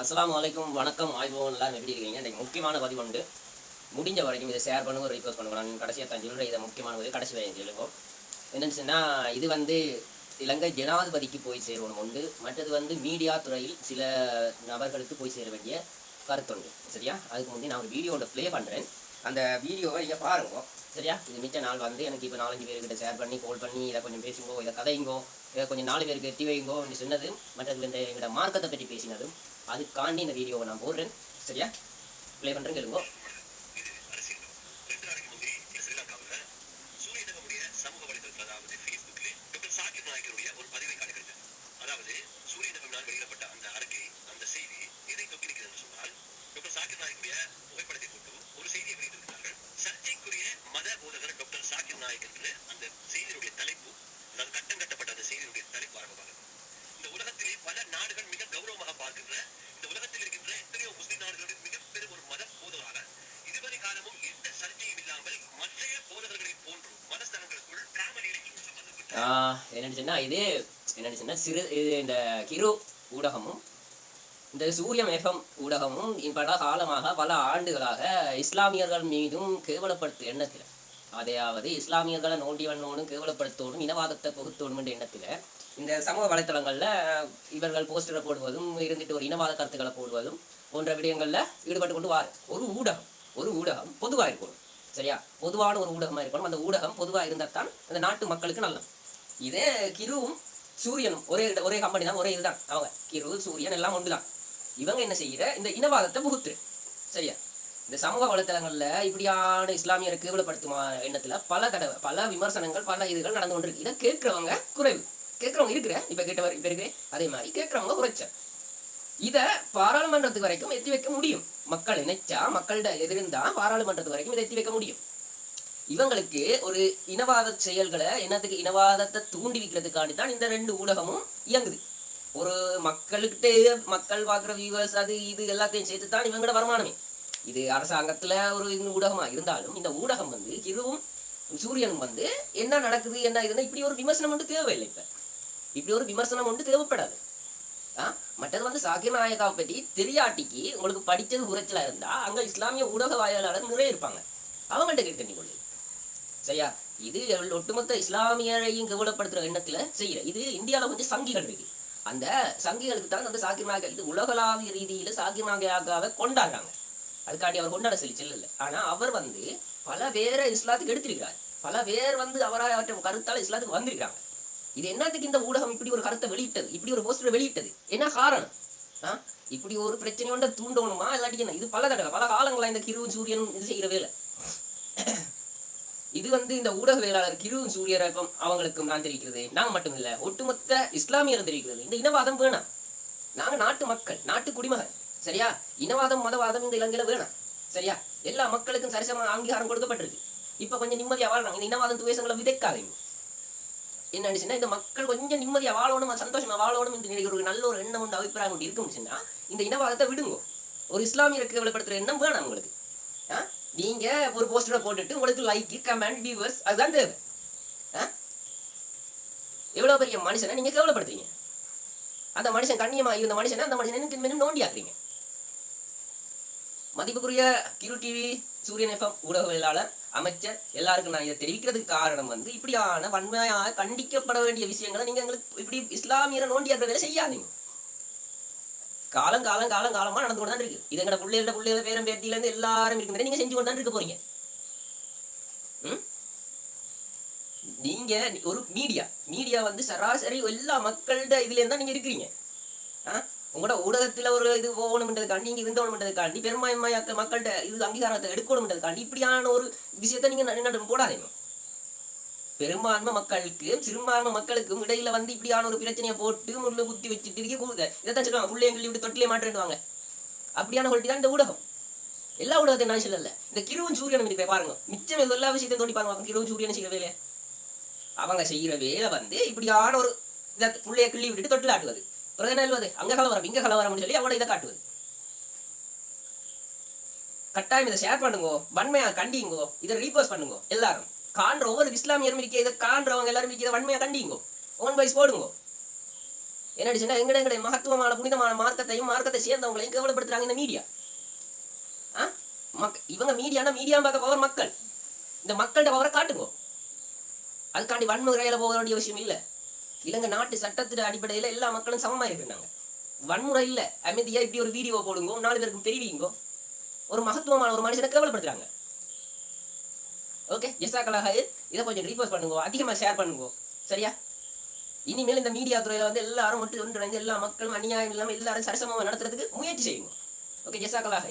அஸ்ஸலாமு அலைக்கும், வணக்கம். ஆய்வோம், எல்லாரும் எப்படி இருக்கீங்க? இன்றைக்கு முக்கியமான பதிவு உண்டு. முடிஞ்ச வரைக்கும் இதை ஷேர் பண்ணுங்க, ரிக்வஸ்ட் பண்ணுங்க. நான் கடைசியாக தான் சொல்கிறேன், இதை முக்கியமான பதிவு கடைசி வரைக்கும் சொல்லுங்க. என்னன்னு சொன்னால், இது இலங்கை ஜனாதிபதிக்கு போய் சேரணும் உண்டு. மற்றது மீடியா துறையில் சில நபர்களுக்கு போய் சேர வேண்டிய கருத்துண்டு. சரியா? அதுக்கு முன்னாடி நான் ஒரு வீடியோட ப்ளே பண்ணுறேன். அந்த வீடியோவை நீங்கள் பாருங்க. சரியா? இது மிச்ச நாள் எனக்கு இப்போ 4-5 பேர்கிட்ட ஷேர் பண்ணி கால் பண்ணி இதை கொஞ்சம் பேசுங்கோ, இதை கதைங்கோ, இதை கொஞ்சம் 4 பேருக்கு எட்டி வைங்கோ என்று சொன்னது, மற்றது எங்களோட மார்க்கத்தை பற்றி பேசினதும், அதுக்காண்டி இந்த வீடியோவை நான் போடுறேன். சரியா? ப்ளே பண்ணுறேன், கேளுங்கோ. என்னன்னு சொன்னால் இந்த கிரு ஊடகமும் இந்த சூரியம் எஃப்எம் ஊடகமும் பல காலமாக பல ஆண்டுகளாக இஸ்லாமியர்கள் மீதும் கேவலப்படுத்தும் எண்ணத்தில், அதையாவது இஸ்லாமியர்களை நோண்டிவண்ணோடும் கேவலப்படுத்தோடும் இனவாதத்தை புகுத்தோடும் என்ற எண்ணத்தில் இந்த சமூக வலைத்தளங்களில் இவர்கள் போஸ்டரை போடுவதும் இருந்துட்டு ஒரு இனவாத கருத்துக்களை போடுவதும் போன்ற விடயங்களில் ஈடுபட்டு கொண்டு வார். ஒரு ஊடகம் பொதுவாக இருக்கணும். சரியா? பொதுவான ஒரு ஊடகமாக இருக்கணும். அந்த ஊடகம் பொதுவாக இருந்தால் தான் அந்த நாட்டு மக்களுக்கு நல்லது. இதே கிருவும் சூரியனும் ஒரே கம்பெனி தான், ஒரே இதுதான். அவங்க கிரு சூரியன் எல்லாம் ஒன்று தான். இவங்க என்ன செய்கிற இந்த இனவாதத்தை புகுத்துரு. சரியா? இந்த சமூக வலைத்தளங்களில் இப்படியான இஸ்லாமியரை கேவலப்படுத்துமா எண்ணத்தில் பல விமர்சனங்கள், பல இதுகள் நடந்து கொண்டிருக்கு. இதை கேட்குறவங்க குறைவு, கேட்குறவங்க இருக்கிற இப்போ இருக்கிறேன். அதே மாதிரி கேட்குறவங்க குறைச்ச. இதை பாராளுமன்றத்துக்கு வரைக்கும் எத்தி வைக்க முடியும். மக்கள் நினைச்சா, மக்கள்கிட்ட எதிர்ந்தா பாராளுமன்றத்து வரைக்கும் இதை எத்தி வைக்க முடியும். இவங்களுக்கு ஒரு இனவாத செயல்களை என்னத்துக்கு இனவாதத்தை தூண்டி வைக்கிறதுக்காண்டி தான் இந்த 2 ஊடகமும் இயங்குது. ஒரு மக்கள் பார்க்குற வியூவர்ஸ் அது இது எல்லாத்தையும் சேர்த்து தான் இவங்களோட வருமானமே. இது அரசாங்கத்தில் ஒரு ஊடகமாக இருந்தாலும் இந்த ஊடகம் கிருவும் சூரியனும் என்ன நடக்குது என்ன இதுன்னா இப்படி ஒரு விமர்சனம் ஒன்று தேவையில்லை. இப்படி ஒரு விமர்சனம் ஒன்று தேவைப்படாது. மற்றது சாகிர் நாயகாவை பற்றி தெரியாட்டிக்கு உங்களுக்கு படித்தது குறைச்சலாக இருந்தால் அங்கே இஸ்லாமிய ஊடகவாயலாளர் நிறைய இருப்பாங்க, அவங்கள்ட்ட கேட்டு கொள்ளு. சரியா? இது ஒட்டுமொத்த இஸ்லாமியரையும் கேவலப்படுத்துகிற எண்ணத்தில் செய்கிற இது. இந்தியாவில் கொஞ்சம் சங்கிகள் இருக்கு. அந்த சங்கிகளுக்கு தான் அந்த சாகிர் நாயகா இது உலகளாவிய ரீதியில் சாகிர் நாயகாவை கொண்டாடுறாங்க. அதுக்காண்டி அவர் கொண்டாட செல்லல. ஆனால் அவர் பல பேரை இஸ்லாத்துக்கு எடுத்திருக்கிறார். பல பேர் அவற்றை கருத்தால் இஸ்லாத்துக்கு வந்திருக்கிறாங்க. இது என்னத்துக்கு இந்த ஊடகம் இப்படி ஒரு கருத்தை வெளியிட்டது, இப்படி ஒரு போஸ்டரை வெளியிட்டது? என்ன காரணம்? இப்படி ஒரு பிரச்சனையோட தூண்டணுமா இல்லாட்டி என்ன? இது பல காலங்களா இந்த கிருவும் சூரியனும் இது செய்கிற வேலை. இது இந்த ஊடகவியலாளர் கிருவும் சூரியரகம் அவங்களுக்கும் நான் தெரிவிக்கிறது, நாங்கள் மட்டும் இல்லை ஒட்டுமொத்த இஸ்லாமியரும் தெரிவிக்கிறது, இந்த இனவாதம் வேணாம். நாங்கள் நாட்டு மக்கள், நாட்டு குடிமகன். சரியா? இனவாதம் மதவாதம் இந்த இலங்கையில் வேணாம். சரியா? எல்லா மக்களுக்கும் சரிசம அங்கீகாரம் கொடுக்கப்பட்டிருக்கு. இப்போ கொஞ்சம் நிம்மதியாக வாழ்றாங்க. இந்த இனவாதம் துவேஷங்களை விதைக்காதீங்க. என்னன்னு இந்த மக்கள் கொஞ்சம் நிம்மதியாக வாழணும், சந்தோஷமாக வாழணும் என்று ஒரு நல்ல ஒரு எண்ணம் உண்டு, அபிப்பிராயம் உண்டு இருக்குன்னு இந்த இனவாதத்தை விடுங்க. ஒரு இஸ்லாமியருக்கு கேவலப்படுத்துகிற எண்ணம் வேணாம் உங்களுக்கு. நீங்கள் ஒரு போஸ்டரை போட்டுட்டு உங்களுக்கு லைக், கமெண்ட், வியூவர்ஸ் அதுதான் தேவை. எவ்வளோ பெரிய மனுஷனை நீங்கள் கேவலப்படுத்துறீங்க. அந்த மனுஷன் கண்ணியமாக இருந்த மனுஷனை அந்த மனுஷனை இன்னும் நோண்டி ஆக்குறீங்க. மதிப்புக்குரிய கிரு டிவி, சூரியன் எஃப்எம் ஊடகவியலாளர், அமைச்சர் எல்லாருக்கும் நான் இதை தெரிவிக்கிறதுக்கு காரணம் இப்படியான வன்மையாக கண்டிக்கப்பட வேண்டிய விஷயங்களை நீங்கள் எங்களுக்கு இப்படி இஸ்லாமியரை நோண்டி ஆக்குற வேலை செய்யாதீங்க. காலமாக நடந்து கொண்டு தான் இருக்கு. இது எங்கட பிள்ளைகள பேரம் பேத்தியிலேருந்து எல்லாரும் இருக்கிற நீங்க செஞ்சு கொண்டு தான் இருக்க போறீங்க. நீங்க ஒரு மீடியா சராசரி எல்லா மக்கள்கிட்ட இதுல இருந்தா நீங்க இருக்கிறீங்க. உங்களோட ஊடகத்துல ஒரு இது போகணும்ன்றதுக்காண்டி, நீங்க இருந்தோணும்ன்றதுக்காண்டி, பெரும்பான்மையாக்க மக்கள்கிட்ட இது அங்கீகாரத்தை எடுக்கணும்ன்றதுக்காண்டி இப்படியான ஒரு விஷயத்த நீங்க போடாதீங்க. பெரும்பான்மை மக்களுக்கும் சிறுபான்மை மக்களுக்கும் இடையில இப்படியான ஒரு பிரச்சனையை போட்டு முள்ளு குத்தி வச்சுட்டு இதைத்தான் சொல்லுவாங்க, பிள்ளைங்களை விட்டு தொட்டிலே மாட்டேன்னுவாங்க. அப்படியான கொள்கை தான் இந்த ஊடகம். எல்லா ஊடகத்தையும் நான் சொல்லல. இந்த கிருவும் சூரியனும் இருக்கிற பாருங்க, மிச்சம் எல்லா விஷயத்தையும் தோண்டி பாருங்க. கிருவும் சூரியன் செய்கிற வேலையை அவங்க செய்கிற வேலை இப்படியான ஒரு இதை பிள்ளைய கிள்ளி விட்டுட்டு தொட்டில் ஆட்டுவது, பிறகு நல்வது அங்கே கலவரம் இங்கே கலவரம்னு சொல்லி அவங்களோட இதை காட்டுவது. கட்டாயம் இதை ஷேர் பண்ணுங்க, வன்மையாக கண்டிங்கோ, இதை ரீபோஸ்ட் பண்ணுங்க. எல்லாரும் காண்ற ஒவ்வொரு இஸ்லாமியரும் இருக்க, இதை காண்றவங்க எல்லாரும் இருக்க, இதை வன்மையாக கண்டிங்கோ, ஓன் வைஸ் போடுங்க. என்னடி சொன்னா எங்களுடைய மகத்துவமான புனிதமான மார்க்கத்தை சேர்ந்தவங்களையும் கேவலப்படுத்துறாங்க இந்த மீடியா. இவங்க மீடியானா மீடியா பார்க்க பவர் மக்கள். இந்த மக்கள்கிட்ட பவரை காட்டுங்க. அதுக்காண்டி வன்முறையில போக வேண்டிய விஷயம் இல்லை. இலங்கை நாட்டு சட்டத்தின் அடிப்படையில் எல்லா மக்களும் சமமாக இருக்கிறாங்க. வன்முறை இல்லை. அமைதியா இப்படி ஒரு வீடியோ போடுங்க, 4 பேருக்கு தெரிவிங்க. ஒரு மகத்துவமான ஒரு மனுஷனை கேவலப்படுத்துறாங்க. ஓகே, ஜஸாக்கல்லாஹ். இதை கொஞ்சம் ரீபோஸ்ட் பண்ணுங்க, அதிகமாக ஷேர் பண்ணுங்க. சரியா? இனிமேல் இந்த மீடியா துறையில் வந்து எல்லாரும் ஒன்றிணைந்து எல்லா மக்களும் அநியாயம் இல்லாமல் எல்லாரும் சரிசமமாக நடத்துறதுக்கு முயற்சி செய்யுங்க. ஓகே, ஜஸாக்கல்லாஹ்.